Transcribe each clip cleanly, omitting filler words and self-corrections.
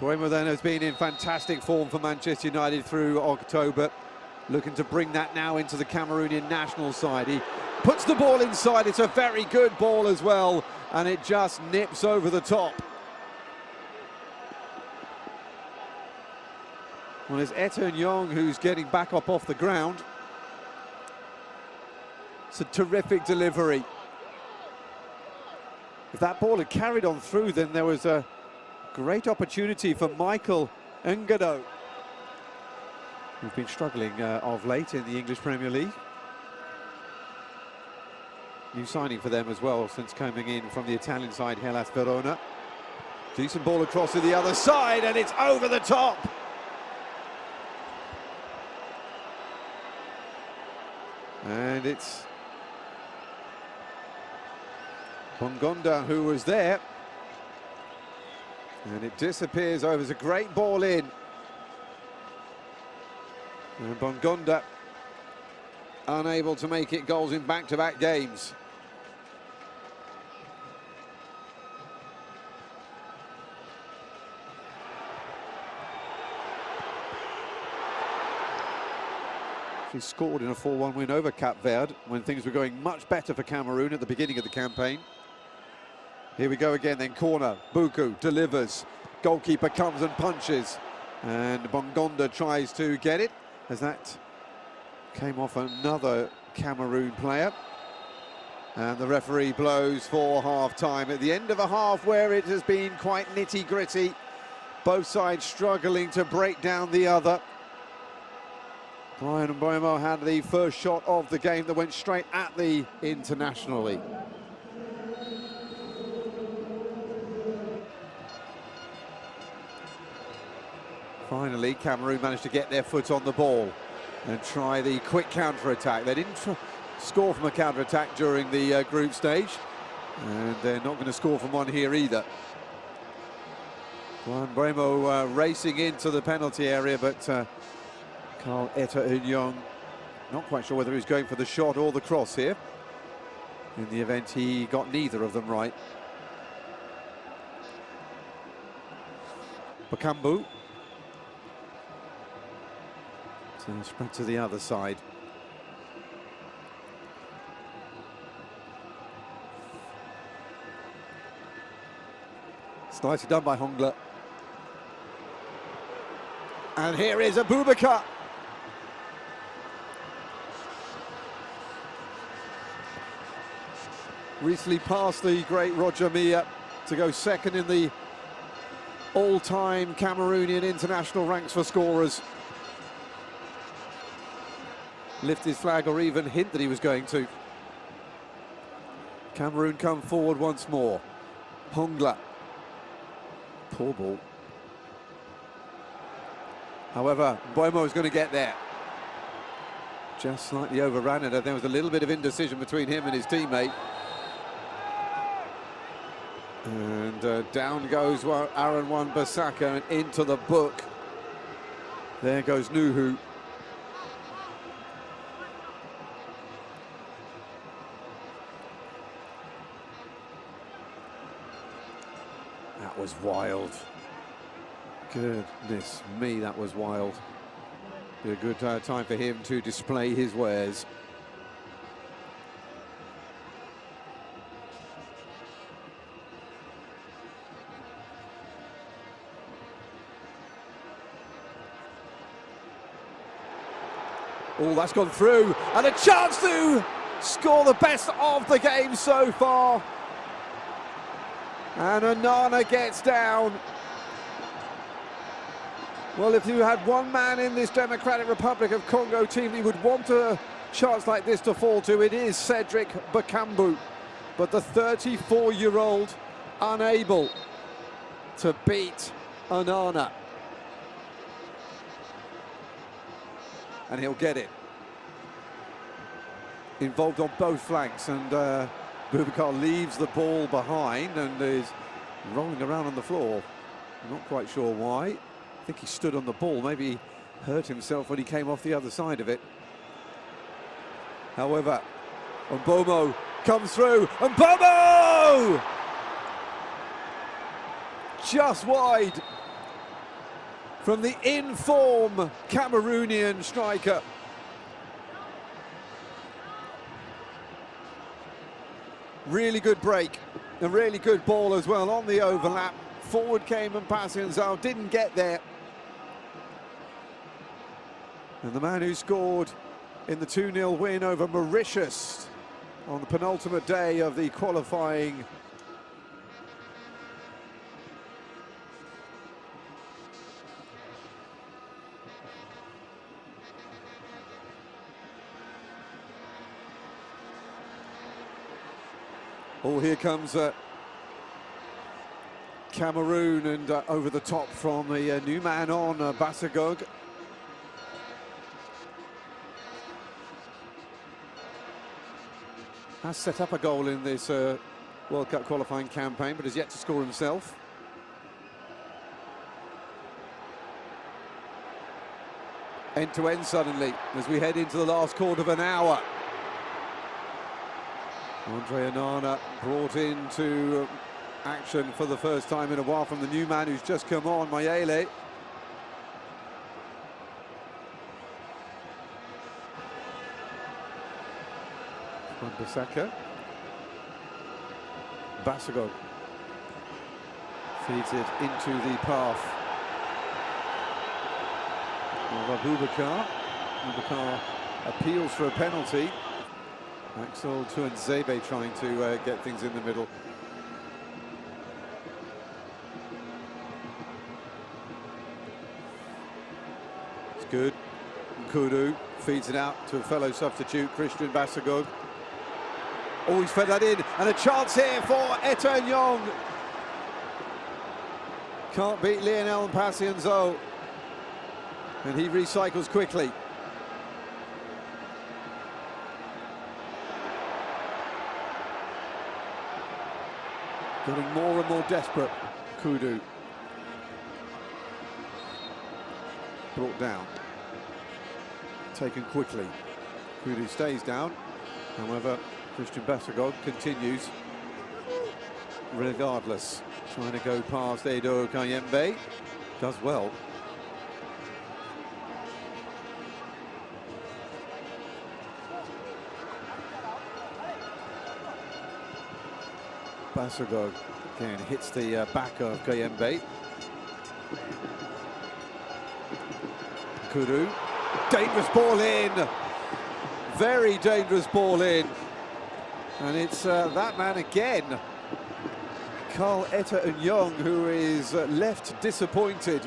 Mbeumo then has been in fantastic form for Manchester United through October, looking to bring that now into the Cameroonian national side. He puts the ball inside, it's a very good ball as well, and it just nips over the top. Well, it's Nyong who's getting back up off the ground. It's a terrific delivery. If that ball had carried on through, then there was a great opportunity for Michael Ngado, who's been struggling of late in the English Premier League. New signing for them as well since coming in from the Italian side, Hellas Verona. Decent ball across to the other side, and it's over the top. And it's Bongonda who was there. And it disappears over. It's a great ball in. And Bongonda unable to make it goals in back-to-back games. He scored in a 4-1 win over Cap Verde when things were going much better for Cameroon at the beginning of the campaign. Here we go again, then corner. Buku delivers. Goalkeeper comes and punches. And Bongonda tries to get it, as that came off another Cameroon player. And the referee blows for half-time at the end of a half where it has been quite nitty-gritty. Both sides struggling to break down the other. Bryan Mbeumo had the first shot of the game that went straight at the internationally. Finally, Cameroon managed to get their foot on the ball and try the quick counter-attack. They didn't score from a counter-attack during the group stage, and they're not going to score from one here either. Bryan Mbeumo racing into the penalty area, but Carl Nyong not quite sure whether he was going for the shot or the cross here. In the event, he got neither of them right. Bakambu. So spread to the other side. It's nicely done by Hongla. And here is Abubakar. Recently passed the great Roger Milla to go second in the all-time Cameroonian international ranks for scorers. Lift his flag or even hint that he was going to. Cameroon come forward once more. Hongla. Poor ball. However, Mbeumo is going to get there. Just slightly overran it, and there was a little bit of indecision between him and his teammate. And down goes Aaron Wan-Bissaka and into the book. There goes Nuhu. That was wild. Goodness me, that was wild. Be a good time for him to display his wares. Oh, that's gone through, and a chance to score the best of the game so far. And Onana gets down. Well, if you had one man in this Democratic Republic of Congo team that you would want a chance like this to fall to, it is Cedric Bakambu. But the 34-year-old unable to beat Onana. And he'll get it. Involved on both flanks, and Boubacar leaves the ball behind and is rolling around on the floor. I'm not quite sure why. I think he stood on the ball. Maybe he hurt himself when he came off the other side of it. However, Mbeumo comes through. Mbeumo! Just wide. from the in-form Cameroonian striker. Really good break, a really good ball as well on the overlap. Forward came and Mpassienzao didn't get there. And the man who scored in the 2-0 win over Mauritius on the penultimate day of the qualifying oh, here comes Cameroon, and over the top from the new man on, Bassagog. Has set up a goal in this World Cup qualifying campaign, but has yet to score himself. End-to-end suddenly, as we head into the last quarter of an hour. Andre Onana brought into action for the first time in a while from the new man who's just come on, Mayele. Wan-Bissaka. Bassagog feeds it into the path of Abubakar. Abubakar appeals for a penalty. Axel Tuanzebe trying to get things in the middle. It's good. Nkudu feeds it out to a fellow substitute, Christian Bassagog. Oh, he's fed that in, and a chance here for Eto'o Nyong. Can't beat Lionel Mpassienzao, and he recycles quickly. Getting more and more desperate, Kudu. Brought down. Taken quickly. Kudu stays down. However, Christian Bassagog continues regardless. Trying to go past Edo Kayembe. Does well. Bassagog again hits the back of Kayembe. Kudu, dangerous ball in, very dangerous ball in, and it's that man again, Carl Eto'o Nyong, who is left disappointed.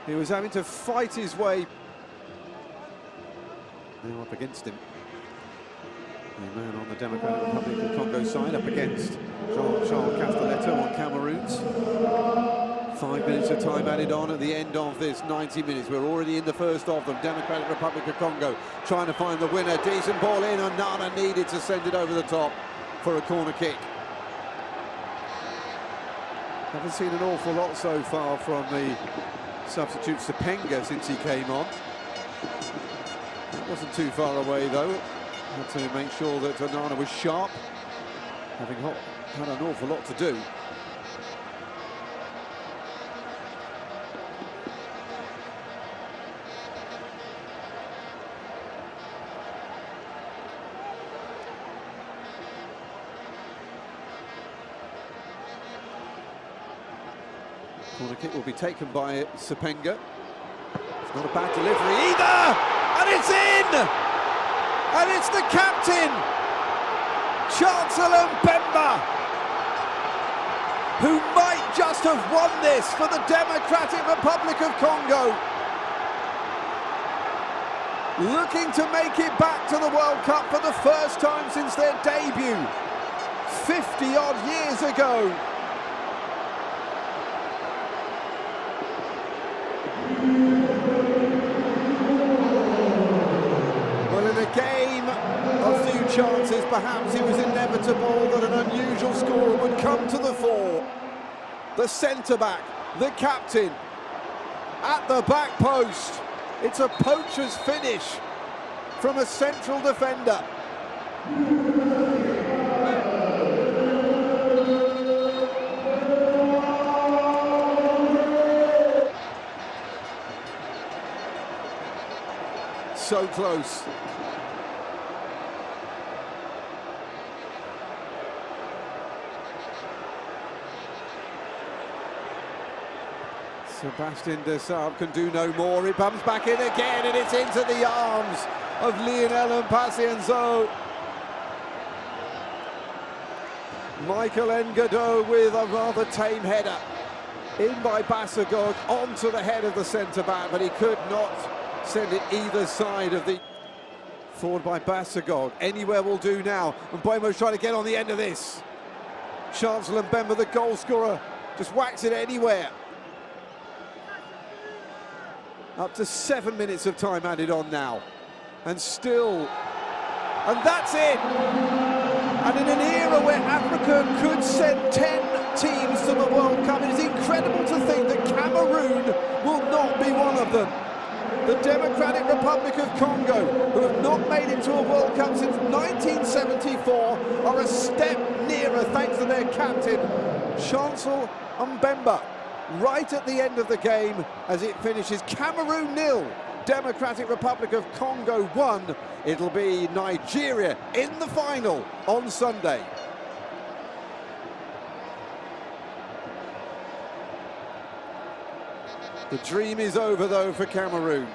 He was having to fight his way. Now up against him. The man on the Democratic Republic of Congo side up against Jean-Charles Castelletto on Cameroon's. 5 minutes of time added on at the end of this 90 minutes. We're already in the first of them. Democratic Republic of Congo trying to find the winner. Decent ball in, and Nana needed to send it over the top for a corner kick. Haven't seen an awful lot so far from the substitute Sepenga since he came on. That wasn't too far away though. Had to make sure that Onana was sharp, having had an awful lot to do. Corner kick will be taken by Sepenga. It's not a bad delivery either, and it's in! And it's the captain, Chancellor Mbemba, who might just have won this for the Democratic Republic of Congo. Looking to make it back to the World Cup for the first time since their debut 50-odd years ago. Chances, perhaps it was inevitable that an unusual score would come to the fore. The centre-back, the captain, at the back post. It's a poacher's finish from a central defender. so close. Sebastian Desailly can do no more. It bumps back in again, and it's into the arms of Lionel Mpacienzo. Michael Ngado with a rather tame header. In by Bassagog, onto the head of the centre-back, but he could not send it either side of the... Forward by Bassagog. Anywhere will do now. And Mboemo's trying to get on the end of this. Chancellor Mbemba, the goal scorer, just whacks it anywhere. Up to 7 minutes of time added on now. And still... And that's it! And in an era where Africa could send 10 teams to the World Cup, it is incredible to think that Cameroon will not be one of them. The Democratic Republic of Congo, who have not made it to a World Cup since 1974, are a step nearer thanks to their captain, Chancellor Mbemba. Right at the end of the game, as it finishes Cameroon 0, Democratic Republic of Congo 1. It'll be Nigeria in the final on Sunday. The dream is over though for Cameroon.